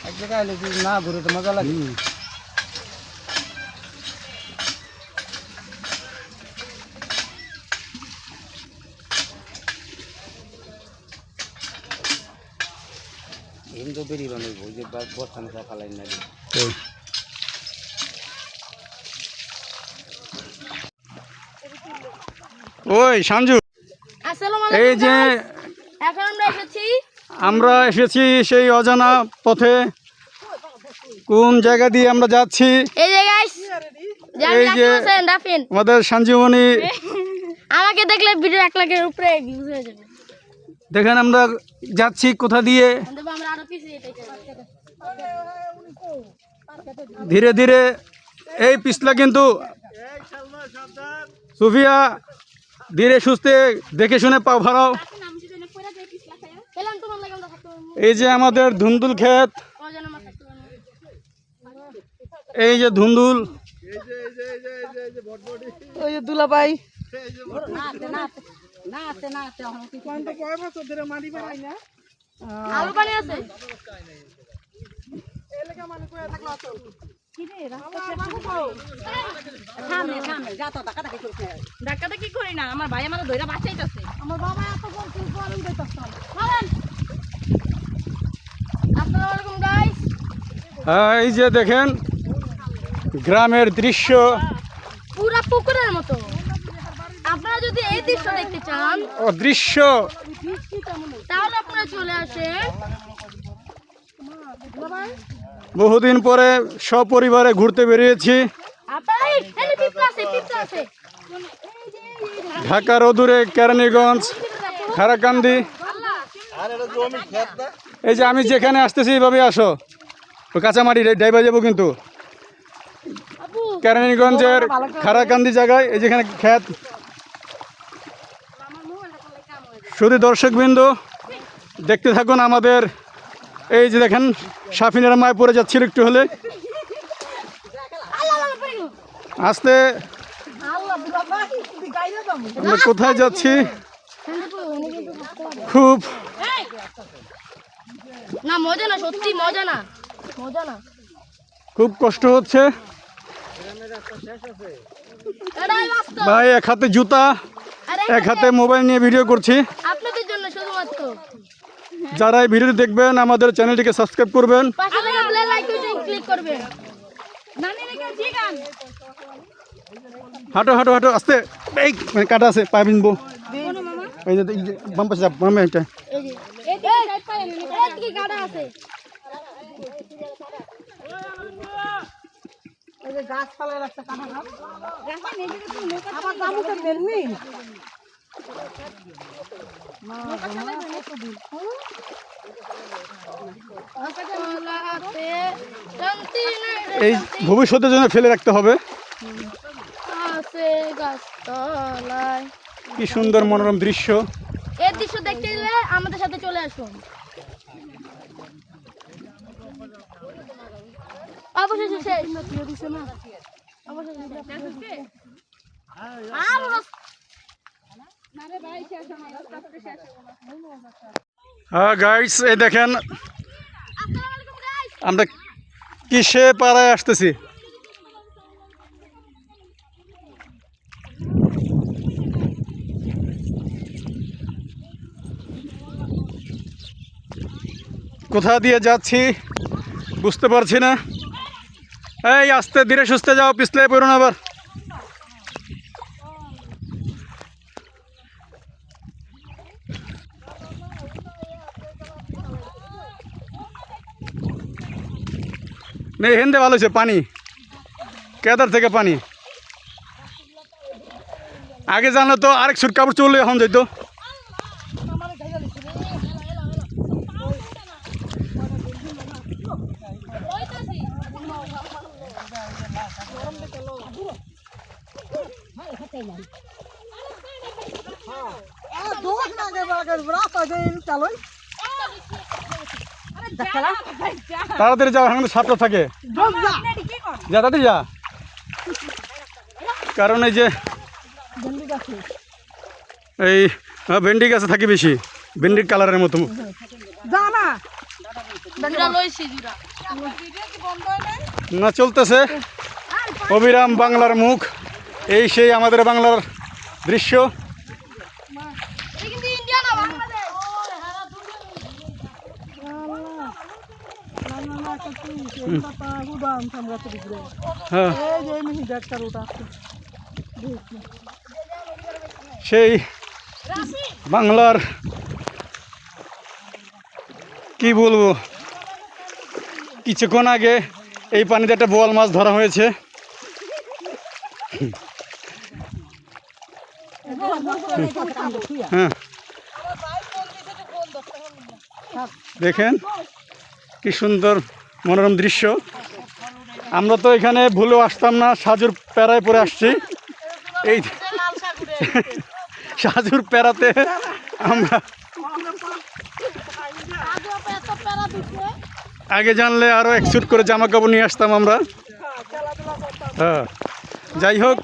এক জায়গায় না ঘুরে তো মজা লাগে। হিন্দু বেরি বানাইব ওই যে বস্তান ফালাই না। ওই সঞ্জু, এই যে আমরা এসেছি সেই অজানা পথে, কোন জায়গা দিয়ে আমরা যাচ্ছি? এই যে আমাদের সঞ্জীবনী, আমাকে দেখলে ভিডিও 1 লাখের উপরে ভিউজ হয়ে যাবে। দেখেন আমরা যাচ্ছি কোথা দিয়ে, ধীরে ধীরে। এই পিছলা কিন্তু সুফিয়া, ধীরে সুস্থে দেখে শুনে পাও ভাড়াও। এই যে আমাদের ধুন্দুল ক্ষেত, এই যে ধুন্দুল, ওই যে দুলাভাই আলু পানি আছে। ধাক্কাটা কি করি না, আমার ভাই আমার ধইরা বাঁচাইতেছে। আমার বাবা এত গরম দিতেছে। আসসালামু আলাইকুম গাইস। এই যে দেখেন গ্রামের দৃশ্য, পুরা পুকুরের মতো। আপনারা যদি এই দৃশ্য দেখতে চান, দৃশ্য, তাহলে আপনারা চলে আসেন। বহুদিন পরে সপরিবারে ঘুরতে বেরিয়েছি ঢাকার অদূরে কেরানীগঞ্জ, খারাকান্দি। এই যে আমি যেখানে আসতেছি এইভাবে আসো, ওই কাঁচামাটি ডাইবা যাবো কিন্তু কেরানীগঞ্জের খারাকান্দি জায়গায়। এই যেখানে ক্ষেত, শুধু দর্শকবৃন্দ দেখতে থাকুন আমাদের। এই যে দেখেন সাফিনের মায় পড়ে যাচ্ছিল একটু হলে, আসতে আমরা কোথায় যাচ্ছি খুব না মজা না, সত্যি মজা না, মজা না, খুব কষ্ট হচ্ছে ভাই। এক হাতে জুতা, এক হাতে মোবাইল নিয়ে ভিডিও করছি। আপনাদের জন্য শুধুমাত্র। যারা এই ভিডিওটি দেখবেন আমাদের চ্যানেলটিকে সাবস্ক্রাইব করবেন, ক্লিক করবেন। হাঁটো হাঁটো হাঁটো আস্তে, এই কাটা আছে পায়ে বিনবো। এই যে বাম পাশে যাব, বাম এটা গাছ ফালাই রাখছে কাটা গাছ। আমার জামুকে বেলনি এই ভবিষ্যতের জন্য ফেলে রাখতে হবে। কি সুন্দর মনোরম দৃশ্য। এই দৃশ্য দেখতে গেলে আমাদের সাথে চলে আসুন। অবশেষে শেষ। হ্যাঁ গাইস, এই দেখেন আমরা কিসে পাড়ায় আসতেছি। কোথা দিয়ে যাচ্ছি বুঝতে পারছি না। এই আস্তে ধীরে সুস্থে যাও, পিছলে পড়ো না আবার। নেই হেন্দে ভালো হয়েছে, পানি কেদার থেকে পানি। আগে জানলে তো আরেক সুট কাপড় চললে এখন যাইতো। তাড়াতাড়ি যাও, এখন সাতটা থাকে, যা তাড়াতাড়ি যা। কারণ এই যে এই ভেন্ডি গাছে থাকি বেশি, ভেন্ডির কালারের মতো। যা না জুরা লইছি জুরা না চলতেছে অবিরাম বাংলার মুখ, এই সেই আমাদের বাংলার দৃশ্য। এটা কিন্তু ইন্ডিয়া না বাংলাদেশ হ্যাঁ এই যে মিহি একটা রোড আছে সেই বাংলার কি বলবো, কিছুক্ষণ আগে এই পানিতে একটা বোয়াল মাছ ধরা হয়েছে। হ্যাঁ দেখেন কি সুন্দর মনোরম দৃশ্য। আমরা তো এখানে ভুলেও আসতাম না, সাজুর প্যারায় পরে আসছি। এই সাজুর প্যারাতে আমরা আগে জানলে আরও এক স্যুট করে জামা কাপড় নিয়ে আসতাম আমরা। হ্যাঁ যাই হোক